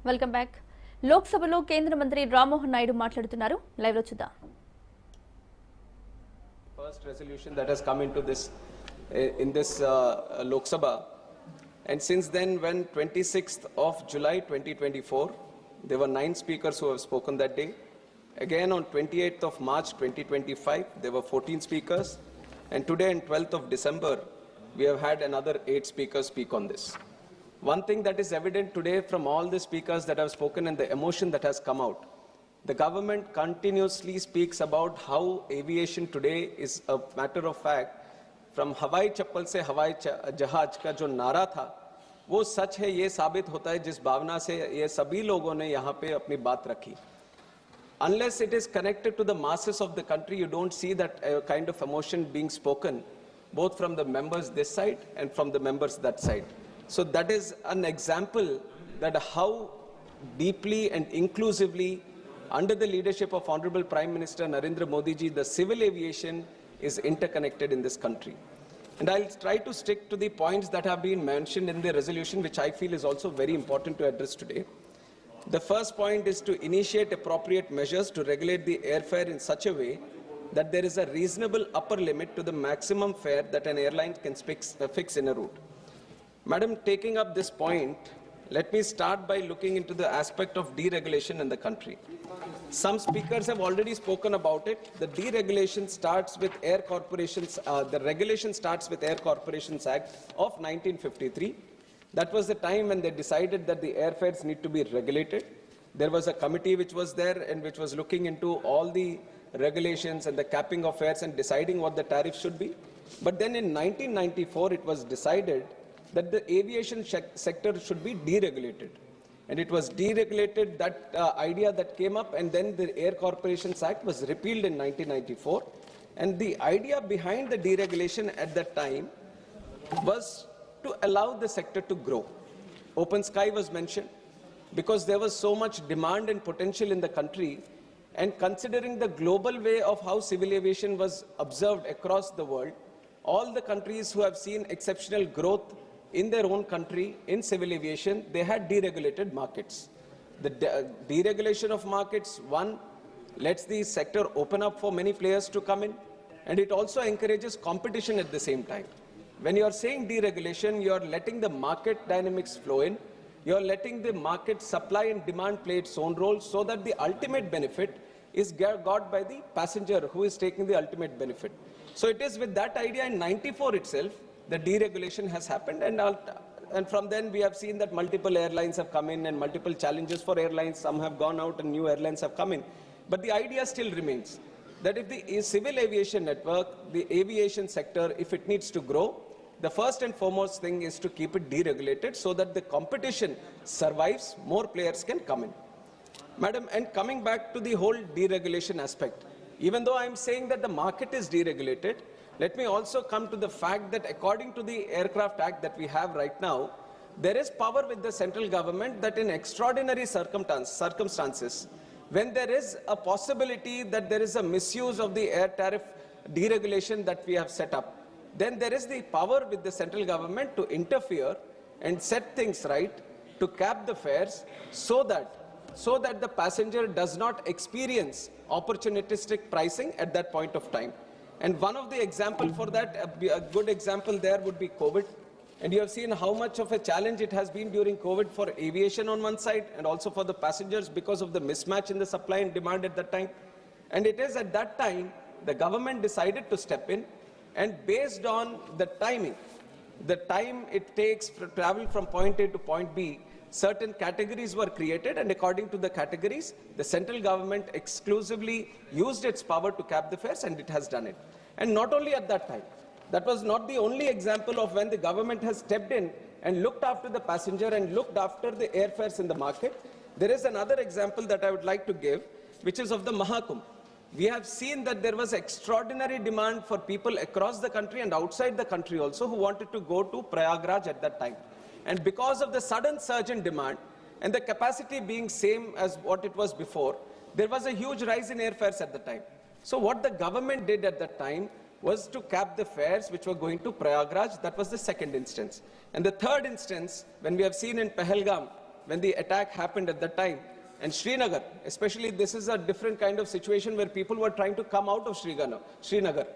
Welcome back. లోక్సభలో కేంద్ర మంత్రి Mohan Naidu మాట్లాడుతున్నారు. లైవ్ లో చూద్దాం. First resolution that has come into this in this Lok Sabha, and since then, when 26th of July 2024, there were 9 speakers who have spoken that day. Again on 28th of March 2025, there were 14 speakers, and today on 12th of December, we have had another 8 speakers speak on this. One thing that is evident today from all the speakers that have spoken and the emotion that has come out, the government continuously speaks about how aviation today is a matter of fact. From हवाई चप्पल से हवाई जहाज का जो नारा था वो सच है, ये साबित होता है जिस भावना से ये सभी लोगों ने यहाँ पे अपनी बात रखी. Unless it is connected to the masses of the country, you don't see that kind of emotion being spoken, both from the members this side and from the members that side. So that is an example that how deeply and inclusively, under the leadership of Honorable Prime Minister Narendra Modi ji, the civil aviation is interconnected in this country. And I'll try to stick to the points that have been mentioned in the resolution, which I feel is also very important to address today. The first point is to initiate appropriate measures to regulate the airfare in such a way that there is a reasonable upper limit to the maximum fare that an airline can fix in a route. Madam, taking up this point, let me start by looking into the aspect of deregulation in the country. Some speakers have already spoken about it. The deregulation starts with Air Corporations, the regulation starts with Air Corporations Act of 1953. That was the time when they decided that the airfares need to be regulated. There was a committee which was there and which was looking into all the regulations and the capping of fares and deciding what the tariff should be. But then in 1994, it was decided that the aviation sector should be deregulated. And it was deregulated, that idea that came up, and then the Air Corporations Act was repealed in 1994. And the idea behind the deregulation at that time was to allow the sector to grow. Open sky was mentioned because there was so much demand and potential in the country, and considering the global way of how civil aviation was observed across the world, all the countries who have seen exceptional growth in their own country in civil aviation, they had deregulated markets. The deregulation of markets, one, lets the sector open up for many players to come in, and it also encourages competition at the same time. When you are saying deregulation, you are letting the market dynamics flow in, you are letting the market supply and demand play its own role, so that the ultimate benefit is got by the passenger who is taking the ultimate benefit. So it is with that idea in 94 itself, the deregulation has happened, and from then we have seen that multiple airlines have come in and multiple challenges for airlines. Some have gone out and new airlines have come in. But the idea still remains that if the civil aviation network, the aviation sector, if it needs to grow, the first and foremost thing is to keep it deregulated so that the competition survives, more players can come in. Madam, and coming back to the whole deregulation aspect, even though I am saying that the market is deregulated, let me also come to the fact that according to the Aircraft Act that we have right now, there is power with the central government that in extraordinary circumstances, when there is a possibility that there is a misuse of the air tariff deregulation that we have set up, then there is the power with the central government to interfere and set things right, to cap the fares so that the passenger does not experience opportunistic pricing at that point of time. And one of the example for that, a good example there would be COVID. And you have seen how much of a challenge it has been during COVID for aviation on one side and also for the passengers because of the mismatch in the supply and demand at that time. And it is at that time the government decided to step in, and based on the timing, the time it takes to travel from point A to point B, certain categories were created, and according to the categories, the central government exclusively used its power to cap the fares, and it has done it. And not only at that time, that was not the only example of when the government has stepped in and looked after the passenger and looked after the airfares in the market. There is another example that I would like to give, which is of the Mahakumbh. We have seen that there was extraordinary demand for people across the country and outside the country also who wanted to go to Prayagraj at that time. And because of the sudden surge in demand and the capacity being same as what it was before, there was a huge rise in airfares at the time. So what the government did at that time was to cap the fares which were going to Prayagraj. That was the second instance. And the third instance, when we have seen in Pahalgam, when the attack happened at that time. And Srinagar, especially, this is a different kind of situation where people were trying to come out of Srinagar.